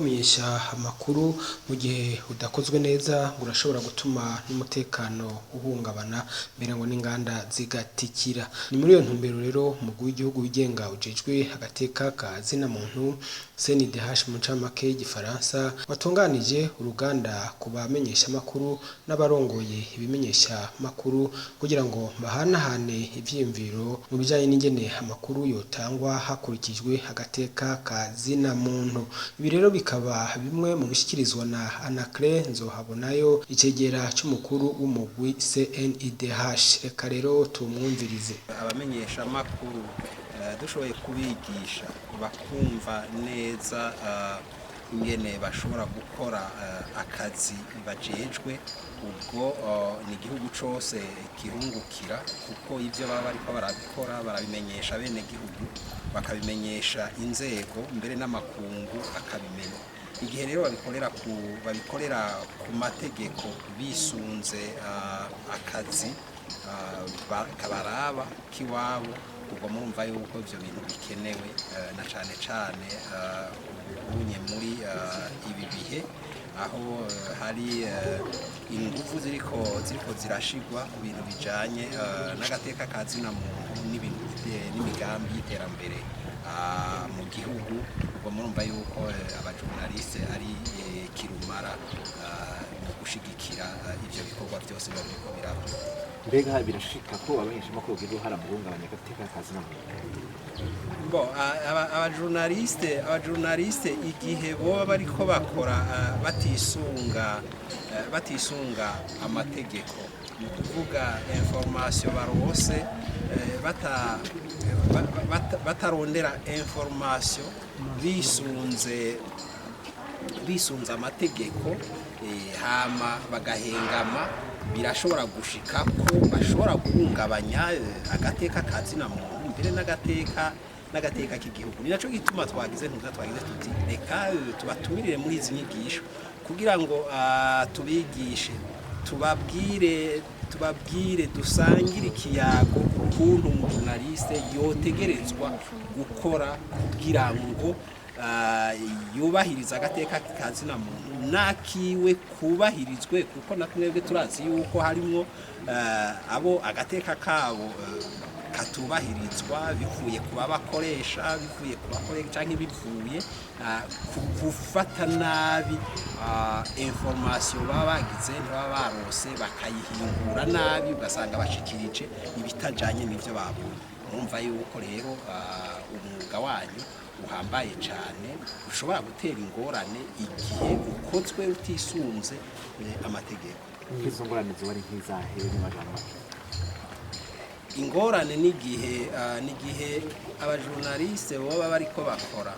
kumenyesha amakuru mu gihe udakozwe neza ngo urashobora gutuma n'umutekano uhungabana mbere ngo n'inganda zigatikira. Ni muri iyo ntumbero rero umugwi w'igihugu wigenga ujejwe agateka ka zina muntu CNDH mu ncamake y'igifaransa watunganije uruganda ku bamenyesha amakuru n'abarongoye ibimenyesha makuru kugira ngo bahanahane ivyiyumviro mu bijanye n'ingene amakuru yotangwa hakurikijwe agateka ka zina muntu. Ibi rero bikaba bimwe mu bishikirizwa na Anaclet Nzohabonayo icegera c'umukuru w'umugwi CNDH. Reka rero tumwumvirize. Abamenyesha amakuru dushoboye kubigisha bakumva neza ingene bashobora gukora akazi bajejwe, ubwo ni igihugu cose kirungukira kuko ivyo baba bariko barabikora barabimenyesha bene gihugu, bakabimenyesha inzego mbere n'amakungu akabimenya. Igihe rero babikorera ku mategeko bisunze akazi kabaraba kiwabo, ubwo murumva yuko ivyo bintu bikenewe na cane cane ubunye muri ibi bihe aho hari ingufu ziriko zirashigwa ku bintu bijanye n'agateka ka zina muntu n'ibintu n'imigambi y'iterambere mu gihugu. Ubwo murumva yuko abajournaliste ari kirumara mu gushigikira ivyo bikorwa byose biriko biraba. Mbega birashika ko abamenyesha amakuru bagira uruhara mu guhungabanya agateka ka zina muntu? Abajournaliste igihe boba bariko bakora batisunga amategeko, ni kuvuga information barose batarondera information bisunze amategeko hama bagahengama, birashobora gushika ko bashobora guhungabanya agateka ka zina muntu mbere n'agateka k'igihugu. Ni naco gituma twagize tuti reka tubatumire muri izi nyigisho kugira ngo tubigishe, tubabwire dusangire ikiyago ukuntu umujournaliste yotegerezwa gukora kugira ngo yubahiriza agateka ka zina muntu nakiwe kubahirizwe, kuko natwebwe turazi yuko harimo abo agateka kabo katubahirizwa bivuye kuba bakoresha, bivuye kuba bakoresha canke bivuye gufata nabi information baba bagize ntibaba barose bakayihingura nabi, ugasanga bashikirije ibitajanye n'ivyo babonye. Murumva yuko rero umwuga wanyu uhambaye cyane, ushobora gutera ingorane igihe ukozwe utisunze amategeko. Izo ngorane ziba ari nk'izahe n'amajambo? Ingorane n'igihe abajournaliste baba bariko bakora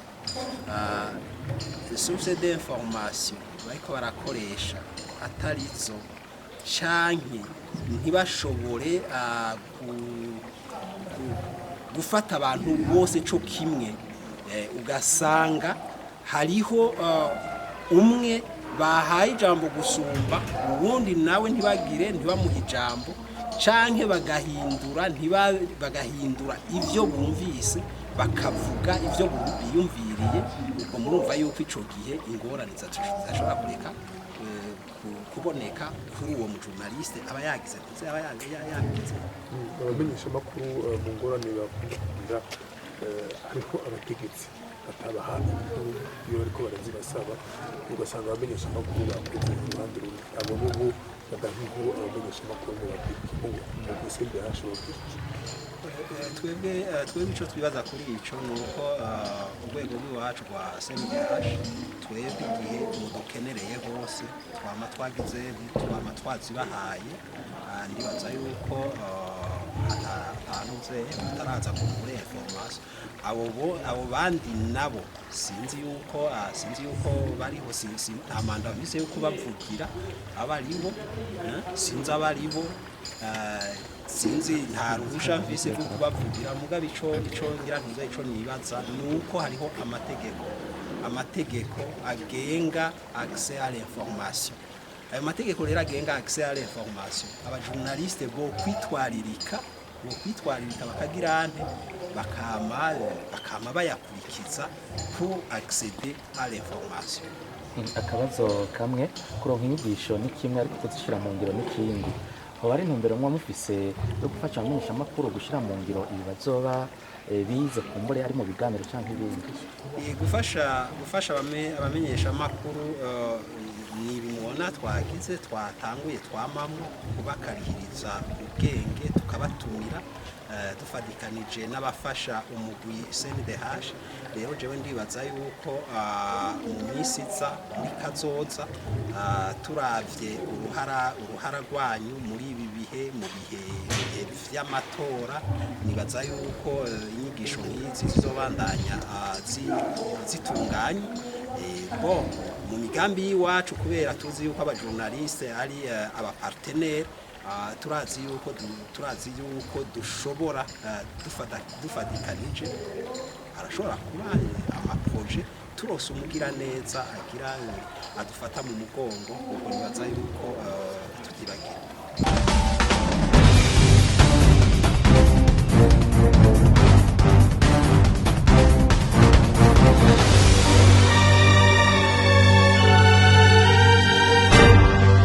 source d'information bariko barakoresha atarizo canke ntibashobore gufata abantu bose co kimwe. Ugasanga hariho umwe bahaye ijambo gusumba ubundi nawe ntibamuhe ijambo canke bagahindura ivyo bumvise bakavuga ivyo biyumviriye. Ubwo murumva yuko ico gihe ingorane zashobora kureka kuboneka kuri uwo mujournaliste aba yagize abamenyesha amakuru mu ngorane bakunda hariho abategetsi batabaha inkuru iyo bariko barazibasaba, ugasanga abamenyesha amakuru bakoze uruhande rumwe, abo n'ubu badaha inkuru abamenyesha amakuru mu gusenga hashoboka. Twebwe ico twibaza kuri ico nuko urwego rw'iwacu rwa CNDH twebwe igihe mudukenereye hose twama twazibahaye. Ndibaza yuko ahantuze bataraza kugura information abo bandi nabo sinzi yuko bariho, nta manda bise yuko bavugira abaribo, sinzi abaribo, sinzi nta ruhusha mvise rwo kubavugira. Mugabe ico ngira ntuze ico nibaza nuko hariho amategeko agenga accès à l'information. Ayo mategeko rero agenga accès à l'information abajournaliste bo kwitwaririka bakagira bakama bayakurikiza pour accéder à l'information. Akabazo kamwe kuronka inyigisho ni kimwe ariko kuzishira mu ngiro n'ikindi. Hoba ari intumbero mwa mufise yo gufasha abamenyesha amakuru gushira mu ngiro ibi bazoba bize kumbure ari mu biganiro canke ibindi. Gufasha abamenyesha amakuru ni ibimubona twatanguye twamamwo kubakarihiriza ubwenge tukabatumira dufadikanije n'abafasha umugwi CNDH. Rero jewe ndibaza yuko mu minsi iza muri kazoza turavye uruhara rwanyu muri ibi bihe mu bihe vy'amatora, nibaza yuko inyigisho nk'izi zizobandanya zitunganye. Mu migambi y'iwacu kubera tuzi yuko abajournaliste ari abapartenaire, turazi yuko dushobora dufadikanije arashobora kuba amaproje turose umugira neza agira adufata mu mugongo, kuko nibaza yuko tutibagira.